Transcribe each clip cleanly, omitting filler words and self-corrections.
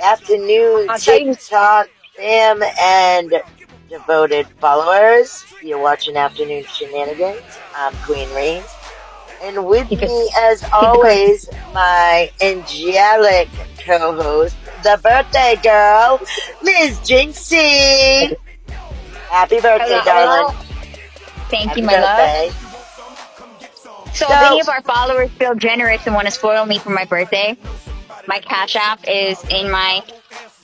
Afternoon, I'll tell you. TikTok fam and devoted followers. You're watching Afternoon Shenanigans. I'm QueenReigns. And with Keep it, me, as keep it clean. always, my angelic co-host, the birthday girl, Miss Jinxie. Happy birthday, Hello, darling. hello. Thank you, Happy my love. birthday. So if any So, of our followers feel generous and want to spoil me for my birthday, my Cash App is in my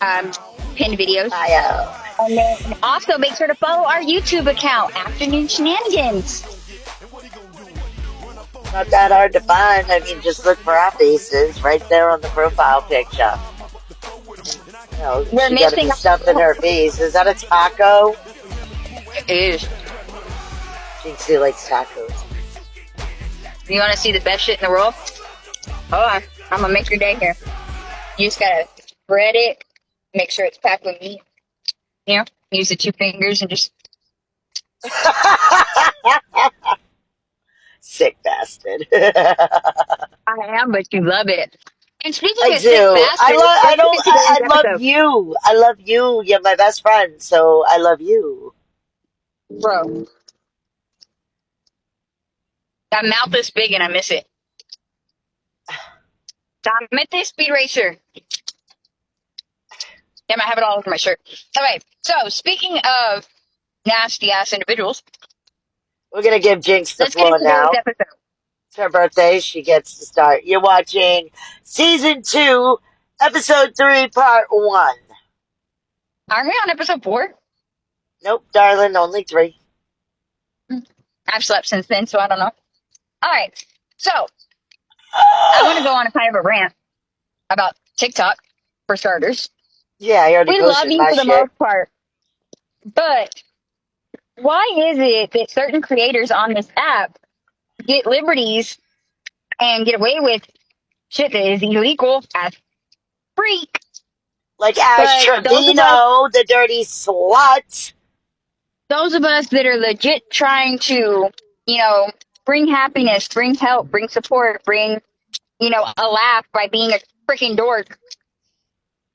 um, pinned videos. bio. And then also make sure to follow our YouTube account, Afternoon Shenanigans. It's not that hard to find. I mean, just look for our faces right there on the profile picture. We're She got to missing. be stuffing her face. Is that a taco? It is. Jinxie likes tacos. You want to see the best shit in the world? Hold on. I'm going to make your day here. You just got to spread it, make sure it's packed with meat. You know, use the 2 fingers and just. Sick bastard. I am, but you love it. And speaking I of sick do. bastard, let's get into I today's love episode. you. I love you. You're my best friend, so I love you. Bro, that mouth is big and I miss it. Damn Speed Racer. Damn, I have it all over my shirt. Okay, so speaking of nasty ass individuals, We're going to give Jinx the let's get floor into today's now. episode. It's her birthday. She gets to start. You're watching Season 2, Episode 3, Part 1. Are we on episode 4? Nope, darling, only 3. I've slept since then, so I don't know. All right, so I want to go on a kind of a rant about TikTok, for starters. Yeah, I already We love posted you my for the shit. most part, but why is it that certain creators on this app get liberties and get away with shit that is illegal as freak? Like Ash But Trevino, the dirty slut. those of us that are legit trying to, bring happiness, bring help, bring support, bring, a laugh by being a freaking dork,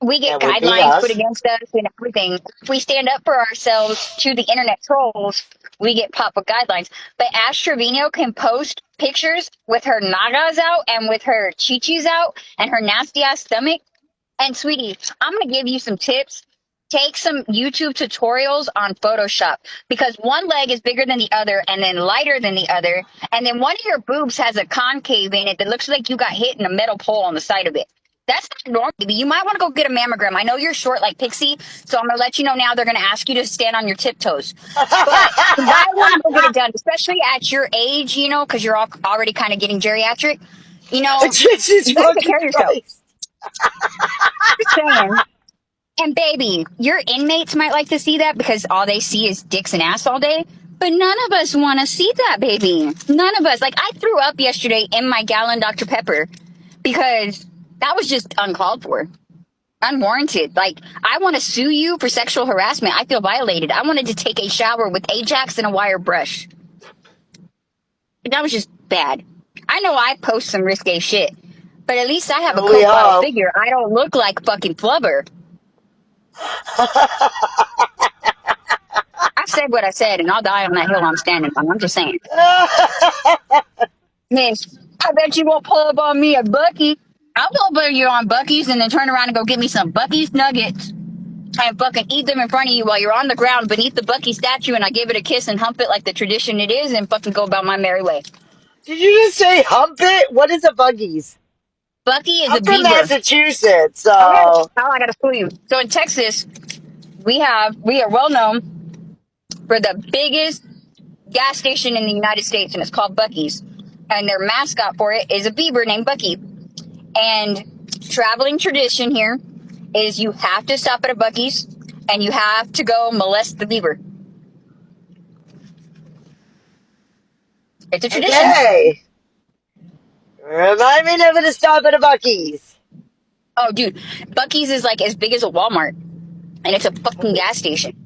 we get That would be guidelines put us. against us and everything. If we stand up for ourselves to the internet trolls, we get popped with guidelines. But Ash Trevino can post pictures with her nagas out and with her chichis out and her nasty ass stomach. And sweetie, I'm going to give you some tips. Take some YouTube tutorials on Photoshop because one leg is bigger than the other and then lighter than the other. And then one of your boobs has a concave in it that looks like you got hit in a metal pole on the side of it. That's not normal, baby. You might want to go get a mammogram. I know you're short like Pixie, so I'm going to let you know now they're going to ask you to stand on your tiptoes. But you might want to go get it done, especially at your age, because you're already kind of getting geriatric. Jesus You got to take fucking care of yourself. Christ. Just saying. And baby, your inmates might like to see that because all they see is dicks and ass all day. But none of us want to see that, baby. None of us. Like, I threw up yesterday in my gallon Dr. Pepper because that was just uncalled for. Unwarranted. Like, I want to sue you for sexual harassment. I feel violated. I wanted to take a shower with Ajax and a wire brush. That was just bad. I know I post some risque shit, but at least I have a We profile hope. figure. I don't look like fucking Flubber. I said what I said, and I'll die on that hill I'm standing on. I'm just saying. Miss, I bet you won't pull up on me at Buc-ee. I'll pull up you on Buc-ee's and then turn around and go get me some Buc-ee's nuggets and fucking eat them in front of you while you're on the ground beneath the Buc-ee statue, and I give it a kiss and hump it like the tradition it is and fucking go about my merry way. Did you just say hump it? What is a Buggies? Buc-ee is I'm a from beaver. Massachusetts, Okay, so now I gotta fool you. So in Texas, we are well known for the biggest gas station in the United States, and it's called Buc-ee's. And their mascot for it is a beaver named Buc-ee. And traveling tradition here is you have to stop at a Buc-ee's and you have to go molest the beaver. It's a tradition. okay. Remind me never to stop at a Buc-ee's. Oh, dude, Buc-ee's is like as big as a Walmart, and it's a fucking Oh, gas station.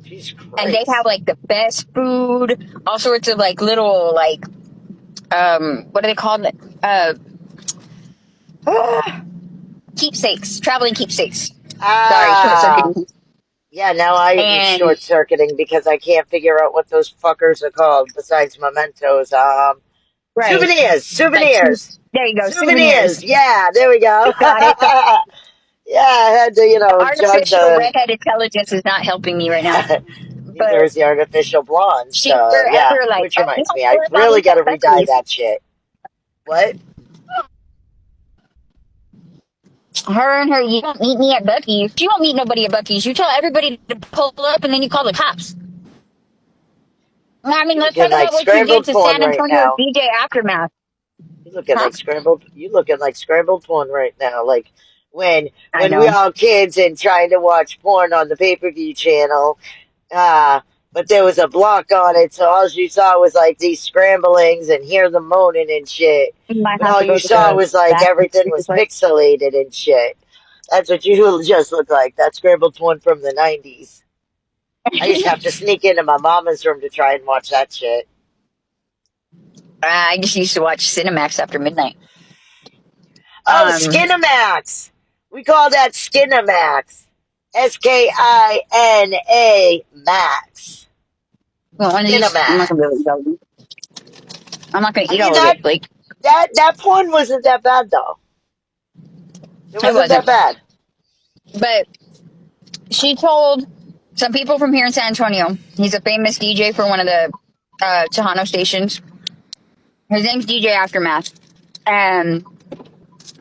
Jesus And they have Christ. like the best food, all sorts of like little like what do they call it? Keepsakes, traveling keepsakes. Sorry, short Ah, circuiting. yeah, now I'm And short-circuiting because I can't figure out what those fuckers are called besides mementos. right, Souvenirs, like souvenirs, there you go, souvenirs. souvenirs. Yeah, there we go. Got it. Yeah, I had to, The jug artificial the. redhead intelligence is not helping me right now. Neither But is the artificial blonde. she So yeah, forever like, which oh, we reminds don't me, pull I up on really these got at to redye Buc-ee's. that shit. What? Her and her, you don't meet me at Buc-ee's. You don't meet nobody at Buc-ee's. You tell everybody to pull up and then you call the cops. I mean, You let's looking talk like about what you did scrambled to porn San right Antonio's now. DJ Aftermath. You looking Huh? like scrambled. You looking like scrambled porn right now. Like when I when we know. all kids and trying to watch porn on the pay-per-view channel. Uh, but there was a block on it, so all you saw was like these scramblings and hear them moaning and shit. You might And have all to go you to saw the was like bathroom everything super was quick. pixelated and shit. That's what you just look like. That scrambled porn from the 90s. I used to have to sneak into my mama's room to try and watch that shit. I just used to watch Cinemax after midnight. Oh, Um, Skinamax! We call that Skinamax. Skina Max. well, one of these, I'm not gonna be able to Skinamax. go. I'm not gonna I eat mean all of that it, Blake. that porn wasn't that bad though. It It wasn't that wasn't. bad. But she told some people from here in San Antonio. He's a famous DJ for one of the Tejano stations. His name's DJ Aftermath. And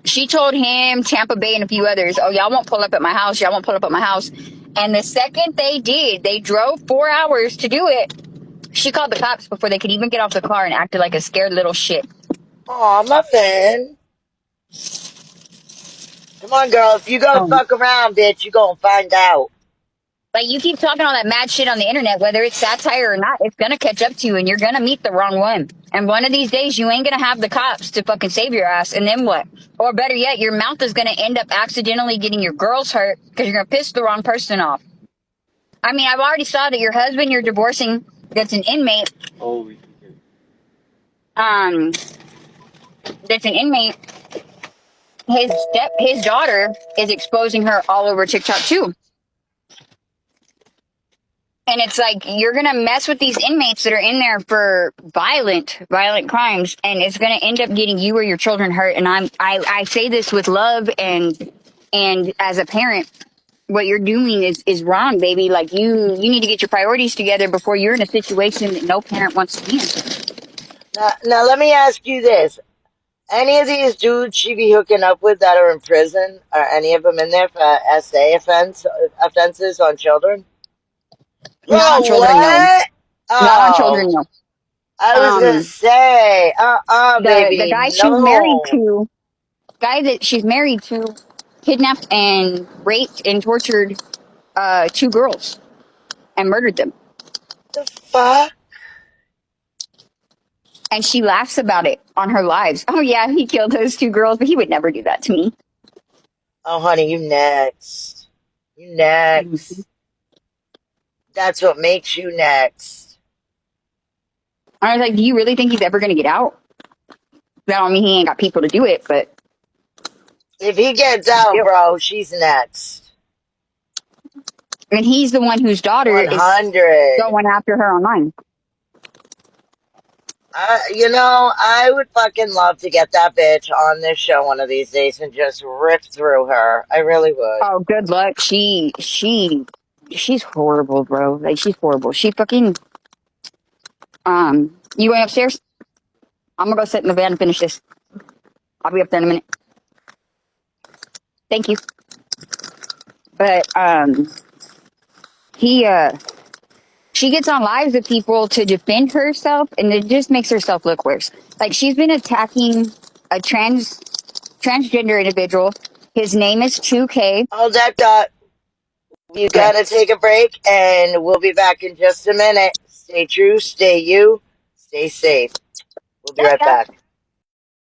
she told him, Tampa Bay, and a few others, oh, y'all won't pull up at my house. Y'all won't pull up at my house. And the second they did, they drove 4 hours to do it. She called the cops before they could even get off the car and acted like a scared little shit. Aw, muffin. Come on, girl. If you go Um, fuck around, bitch, you gonna find out. like, you keep talking all that mad shit on the internet, whether it's satire or not, it's gonna catch up to you and you're gonna meet the wrong one. And one of these days, you ain't gonna have the cops to fucking save your ass. And then what? Or better yet, your mouth is gonna end up accidentally getting your girls hurt because you're gonna piss the wrong person off. I mean, I've already saw that your husband you're divorcing that's an inmate, um, that's an inmate, his daughter is exposing her all over TikTok too. And it's like you're gonna mess with these inmates that are in there for violent crimes, and it's gonna end up getting you or your children hurt. And I say this with love and as a parent, what you're doing is wrong, baby. Like you need to get your priorities together before you're in a situation that no parent wants to be in. Now, let me ask you this. Any of these dudes she be hooking up with that are in prison, are any of them in there for offenses on children? Not on Bro, children, no. what? Not on children, Oh, no. I was gonna Um, say, the baby, guy she's married no. to, guy that she's married to, kidnapped and raped and tortured two girls and murdered them. The fuck? And she laughs about it on her lives. Oh yeah, he killed those two girls, but he would never do that to me. Oh, honey, you next. You Mhm. next. That's what makes you next. I was like, do you really think he's ever going to get out? That don't mean he ain't got people to do it, but If he gets out, still. bro, she's next. And he's the one whose daughter is 100. going after her online. I would fucking love to get that bitch on this show one of these days and just rip through her. I really would. Oh, good luck. She's horrible, bro. Like she's horrible. She fucking You going upstairs? I'm gonna go sit in the van and finish this. I'll be up there in a minute. Thank you. But he she gets on lives with people to defend herself, and it just makes herself look worse. Like she's been attacking a transgender individual. His name is 2K. Hold that thought. You Okay. gotta take a break, and we'll be back in just a minute. Stay true, stay you, stay safe. We'll be Yeah, right yeah. back.